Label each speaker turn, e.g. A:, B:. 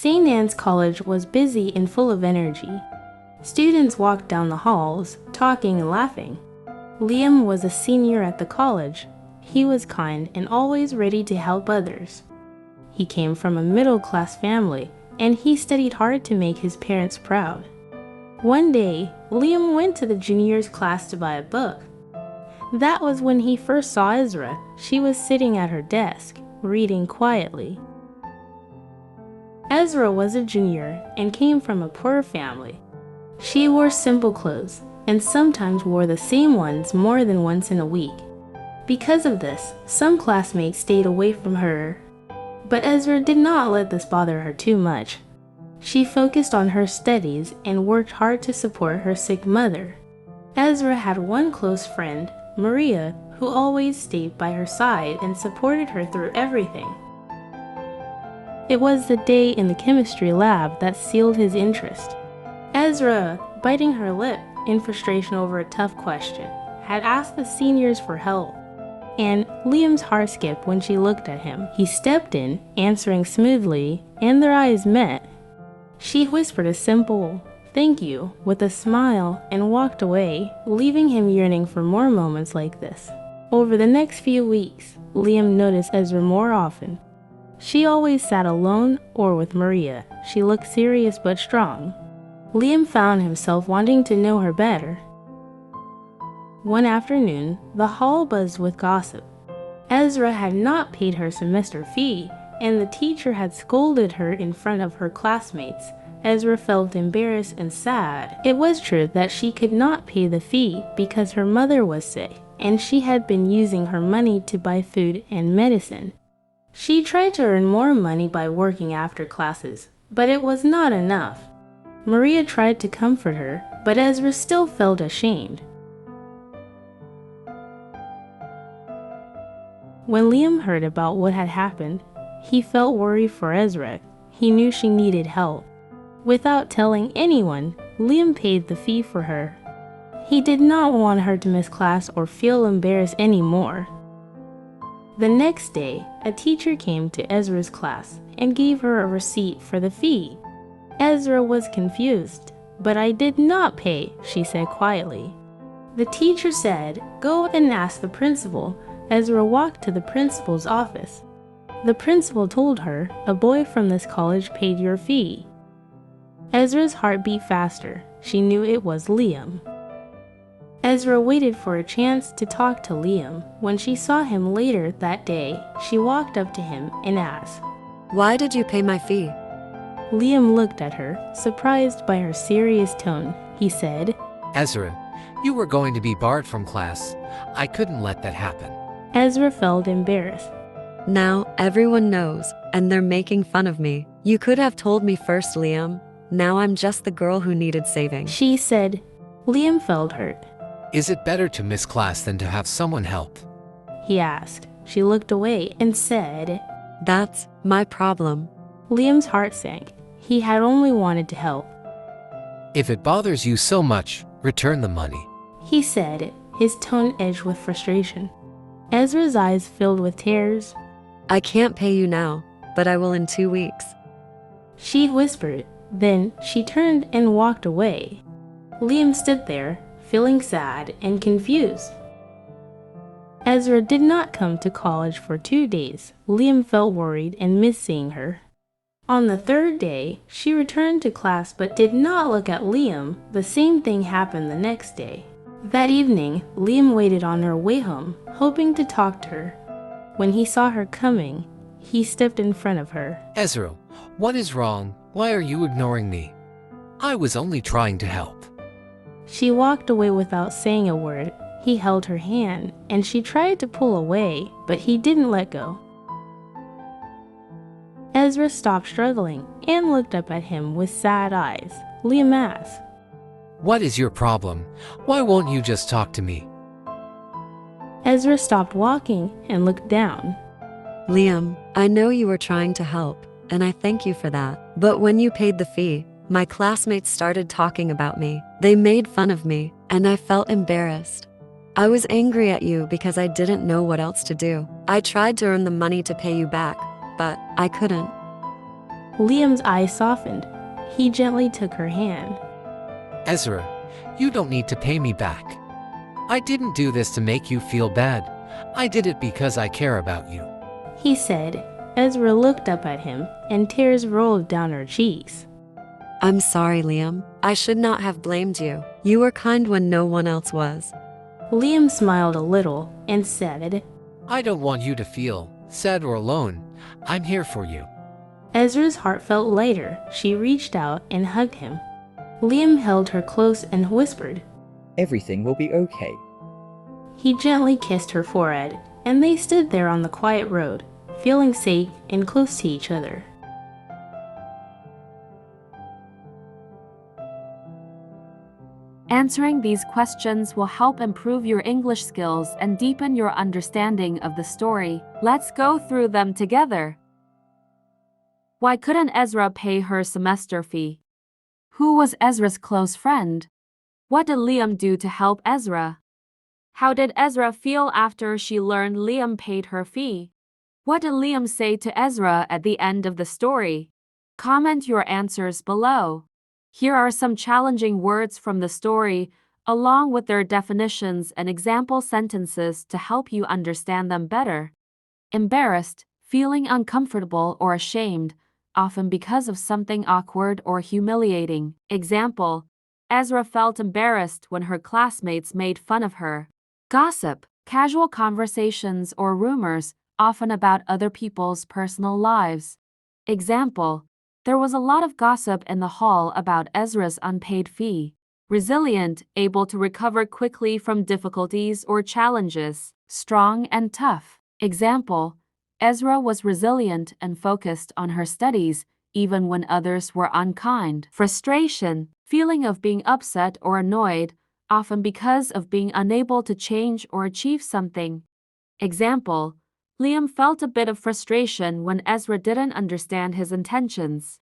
A: St. Anne's College was busy and full of energy. Students walked down the halls, talking and laughing. Liam was a senior at the college. He was kind and always ready to help others. He came from a middle-class family, and he studied hard to make his parents proud. One day, Liam went to the juniors' class to buy a book. That was when he first saw Ezra. She was sitting at her desk, reading quietly. Ezra was a junior and came from a poor family. She wore simple clothes and sometimes wore the same ones more than once in a week. Because of this, some classmates stayed away from her. But Ezra did not let this bother her too much. She focused on her studies and worked hard to support her sick mother. Ezra had one close friend, Maria, who always stayed by her side and supported her through everything. It was the day in the chemistry lab that sealed his interest. Ezra, biting her lip in frustration over a tough question, had asked the seniors for help. And Liam's heart skipped when she looked at him. He stepped in, answering smoothly, and their eyes met. She whispered a simple, "Thank you," with a smile and walked away, leaving him yearning for more moments like this. Over the next few weeks, Liam noticed Ezra more often. She always sat alone or with Maria. She looked serious but strong. Liam found himself wanting to know her better. One afternoon, the hall buzzed with gossip. Ezra had not paid her semester fee, and the teacher had scolded her in front of her classmates. Ezra felt embarrassed and sad. It was true that she could not pay the fee because her mother was sick, and she had been using her money to buy food and medicine. She tried to earn more money by working after classes, but it was not enough. Maria tried to comfort her, but Ezra still felt ashamed. When Liam heard about what had happened, he felt worried for Ezra. He knew she needed help. Without telling anyone, Liam paid the fee for her. He did not want her to miss class or feel embarrassed anymore. The next day, a teacher came to Ezra's class and gave her a receipt for the fee. Ezra was confused. "But I did not pay," she said quietly. The teacher said, "Go and ask the principal." Ezra walked to the principal's office. The principal told her, "A boy from this college paid your fee." Ezra's heart beat faster. She knew it was Liam. Ezra waited for a chance to talk to Liam. When she saw him later that day, she walked up to him and asked,
B: "Why did you pay my fee?"
A: Liam looked at her, surprised by her serious tone. He said,
C: "Ezra, you were going to be barred from class. I couldn't let that happen."
A: Ezra felt embarrassed.
B: "Now everyone knows, and they're making fun of me. You could have told me first, Liam. Now I'm just the girl who needed saving,"
A: she said. Liam felt hurt.
C: "Is it better to miss class than to have someone help?"
A: he asked. She looked away and said,
B: "That's my problem."
A: Liam's heart sank. He had only wanted to help.
C: "If it bothers you so much, return the money,"
A: he said, his tone edged with frustration. Ezra's eyes filled with tears.
B: "I can't pay you now, but I will in 2 weeks."
A: She whispered. Then she turned and walked away. Liam stood there, feeling sad and confused. Ezra did not come to college for 2 days. Liam felt worried and missed seeing her. On the third day, she returned to class but did not look at Liam. The same thing happened the next day. That evening, Liam waited on her way home, hoping to talk to her. When he saw her coming, he stepped in front of her.
C: "Ezra, what is wrong? Why are you ignoring me? I was only trying to help."
A: She walked away without saying a word. He held her hand, and she tried to pull away, but he didn't let go. Ezra stopped struggling and looked up at him with sad eyes. Liam asked,
C: "What is your problem? Why won't you just talk to me?"
A: Ezra stopped walking and looked down.
B: "Liam, I know you were trying to help, and I thank you for that. But when you paid the fee, my classmates started talking about me. They made fun of me, and I felt embarrassed. I was angry at you because I didn't know what else to do. I tried to earn the money to pay you back, but I couldn't."
A: Liam's eyes softened. He gently took her hand.
C: Ezra, you don't need to pay me back. I didn't do this to make you feel bad. I did it because I care about you.
A: He said. Ezra looked up at him, and tears rolled down her cheeks.
B: I'm sorry, Liam. I should not have blamed you. You were kind when no one else was.
A: Liam smiled a little and said,
C: I don't want you to feel sad or alone. I'm here for you.
A: Ezra's heart felt lighter. She reached out and hugged him. Liam held her close and whispered,
D: Everything will be okay.
A: He gently kissed her forehead, and they stood there on the quiet road, feeling safe and close to each other.
E: Answering these questions will help improve your English skills and deepen your understanding of the story. Let's go through them together. Why couldn't Ezra pay her semester fee? Who was Ezra's close friend? What did Liam do to help Ezra? How did Ezra feel after she learned Liam paid her fee? What did Liam say to Ezra at the end of the story? Comment your answers below. Here are some challenging words from the story, along with their definitions and example sentences to help you understand them better. Embarrassed, feeling uncomfortable or ashamed, often because of something awkward or humiliating. Example, Ezra felt embarrassed when her classmates made fun of her. Gossip, casual conversations or rumors, often about other people's personal lives. Example, there was a lot of gossip in the hall about Ezra's unpaid fee. Resilient, able to recover quickly from difficulties or challenges. Strong and tough. Example, Ezra was resilient and focused on her studies, even when others were unkind. Frustration, feeling of being upset or annoyed, often because of being unable to change or achieve something. Example, Liam felt a bit of frustration when Ezra didn't understand his intentions.